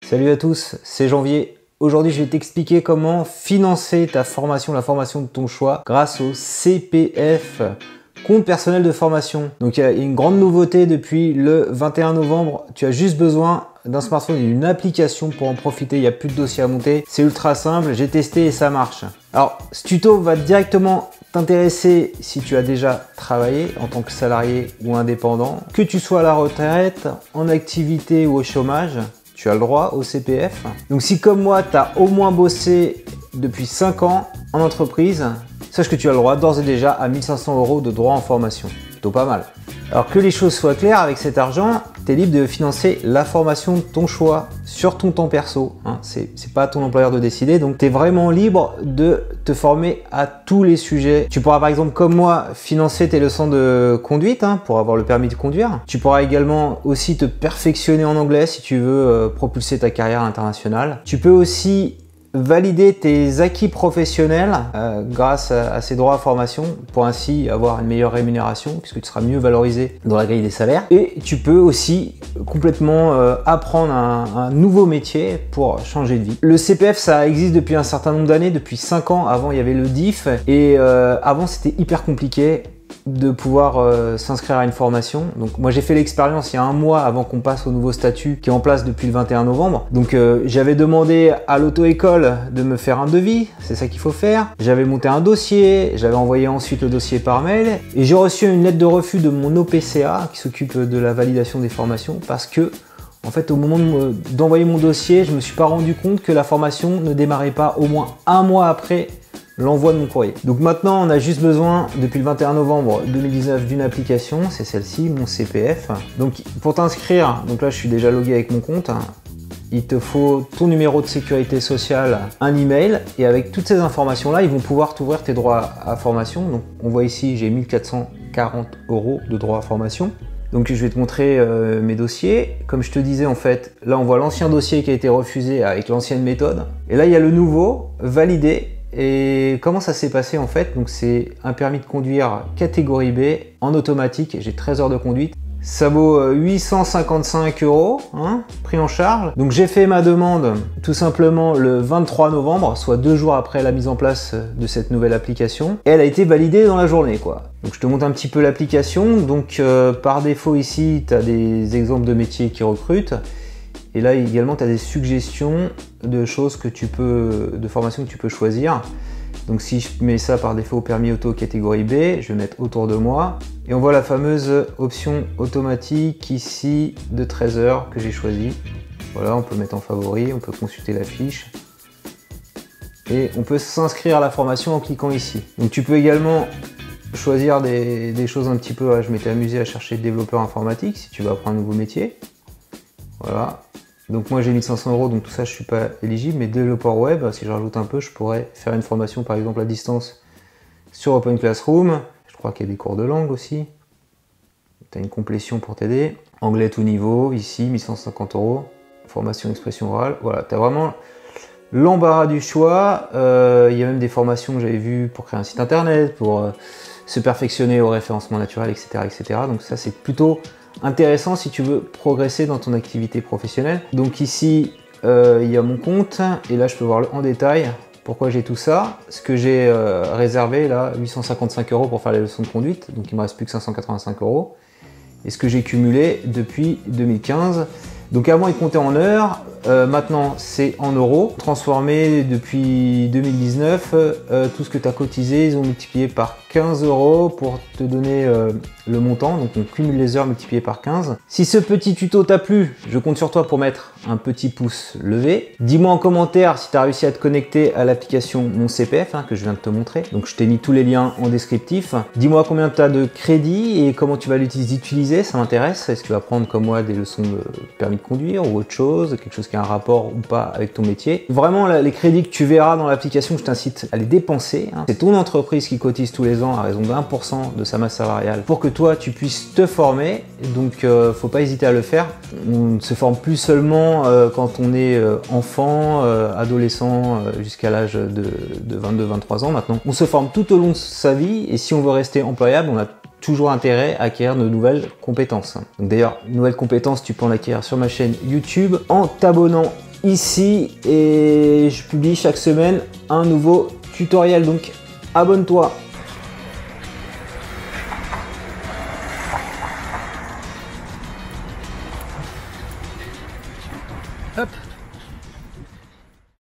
Salut à tous, c'est Janvier. Aujourd'hui, je vais t'expliquer comment financer ta formation, la formation de ton choix, grâce au CPF, compte personnel de formation. Donc, il y a une grande nouveauté depuis le 21 novembre. Tu as juste besoin d'un smartphone et d'une application pour en profiter. Il n'y a plus de dossier à monter. C'est ultra simple. J'ai testé et ça marche. Alors, ce tuto va directement t'intéresser si tu as déjà travaillé en tant que salarié ou indépendant, que tu sois à la retraite, en activité ou au chômage. Tu as le droit au CPF. Donc si comme moi, tu as au moins bossé depuis 5 ans en entreprise, sache que tu as le droit d'ores et déjà à 1 500 € de droits en formation. Plutôt pas mal. Alors que les choses soient claires, avec cet argent, tu es libre de financer la formation de ton choix sur ton temps perso. C'est pas à ton employeur de décider, donc tu es vraiment libre de te former à tous les sujets. Tu pourras par exemple, comme moi, financer tes leçons de conduite pour avoir le permis de conduire. Tu pourras également aussi te perfectionner en anglais si tu veux propulser ta carrière internationale. Tu peux aussi valider tes acquis professionnels grâce à ces droits à formation pour ainsi avoir une meilleure rémunération puisque tu seras mieux valorisé dans la grille des salaires. Et tu peux aussi complètement apprendre un nouveau métier pour changer de vie. Le CPF, ça existe depuis un certain nombre d'années, depuis 5 ans. Avant, il y avait le DIF et avant, c'était hyper compliqué de pouvoir s'inscrire à une formation. Donc moi j'ai fait l'expérience il y a un mois avant qu'on passe au nouveau statut qui est en place depuis le 21 novembre. Donc j'avais demandé à l'auto-école de me faire un devis, c'est ça qu'il faut faire. J'avais monté un dossier, j'avais envoyé ensuite le dossier par mail et j'ai reçu une lettre de refus de mon OPCA qui s'occupe de la validation des formations parce que en fait, au moment d'envoyer mon dossier, je me suis pas rendu compte que la formation ne démarrait pas au moins un mois après l'envoi de mon courrier. Donc maintenant, on a juste besoin, depuis le 21 novembre 2019, d'une application, c'est celle-ci, mon CPF. Donc pour t'inscrire, donc là je suis déjà logué avec mon compte, il te faut ton numéro de sécurité sociale, un email, et avec toutes ces informations-là, ils vont pouvoir t'ouvrir tes droits à formation. Donc on voit ici, j'ai 1 440 € de droits à formation. Donc je vais te montrer mes dossiers. Comme je te disais en fait, là on voit l'ancien dossier qui a été refusé avec l'ancienne méthode. Et là il y a le nouveau, validé. Et comment ça s'est passé en fait? Donc c'est un permis de conduire catégorie B en automatique, j'ai 13 heures de conduite. Ça vaut 855 €, pris en charge. Donc j'ai fait ma demande tout simplement le 23 novembre, soit 2 jours après la mise en place de cette nouvelle application. Et elle a été validée dans la journée, quoi. Donc je te montre un petit peu l'application. Donc par défaut ici, tu as des exemples de métiers qui recrutent. Et là également, tu as des suggestions de choses que tu peux, de formations que tu peux choisir. Donc si je mets ça par défaut permis auto catégorie B, je vais mettre autour de moi. Et on voit la fameuse option automatique ici de 13 heures que j'ai choisie. Voilà, on peut mettre en favori, on peut consulter la fiche. Et on peut s'inscrire à la formation en cliquant ici. Donc tu peux également choisir des choses un petit peu, je m'étais amusé à chercher développeur informatique si tu veux apprendre un nouveau métier. Voilà. Donc moi j'ai 1 500 €, donc tout ça je suis pas éligible, mais développeur web, si je rajoute un peu, je pourrais faire une formation par exemple à distance sur Open Classroom. Je crois qu'il y a des cours de langue aussi. Tu as une complétion pour t'aider. Anglais tout niveau, ici 1 150 €. Formation expression orale. Voilà, tu as vraiment l'embarras du choix. Il y a même des formations que j'avais vues pour créer un site internet, pour se perfectionner au référencement naturel, etc., etc. Donc ça c'est plutôt intéressant si tu veux progresser dans ton activité professionnelle. Donc ici, il y a mon compte et là je peux voir en détail pourquoi j'ai tout ça. Ce que j'ai réservé là, 855 € pour faire les leçons de conduite, donc il me reste plus que 585 €. Et ce que j'ai cumulé depuis 2015. Donc avant il comptait en heures, maintenant c'est en euros. Transformé depuis 2019, tout ce que tu as cotisé, ils ont multiplié par 15 € pour te donner le montant. Donc on cumule les heures multipliées par 15. Si ce petit tuto t'a plu, je compte sur toi pour mettre un petit pouce levé. Dis-moi en commentaire si tu as réussi à te connecter à l'application Mon CPF que je viens de te montrer. Donc je t'ai mis tous les liens en descriptif. Dis-moi combien tu as de crédit et comment tu vas l'utiliser, ça m'intéresse. Est-ce que tu vas prendre comme moi des leçons de permis de conduire ou autre chose, quelque chose qui a un rapport ou pas avec ton métier. Vraiment les crédits que tu verras dans l'application, je t'incite à les dépenser. C'est ton entreprise qui cotise tous les ans à raison d'1 % de sa masse salariale pour que toi tu puisses te former. Donc faut pas hésiter à le faire. On ne se forme plus seulement quand on est enfant, adolescent jusqu'à l'âge de 22-23 ans maintenant. On se forme tout au long de sa vie et si on veut rester employable, on a toujours intérêt à acquérir de nouvelles compétences. Donc d'ailleurs, nouvelles compétences, tu peux en acquérir sur ma chaîne YouTube en t'abonnant ici et je publie chaque semaine un nouveau tutoriel. Donc abonne-toi. Hop.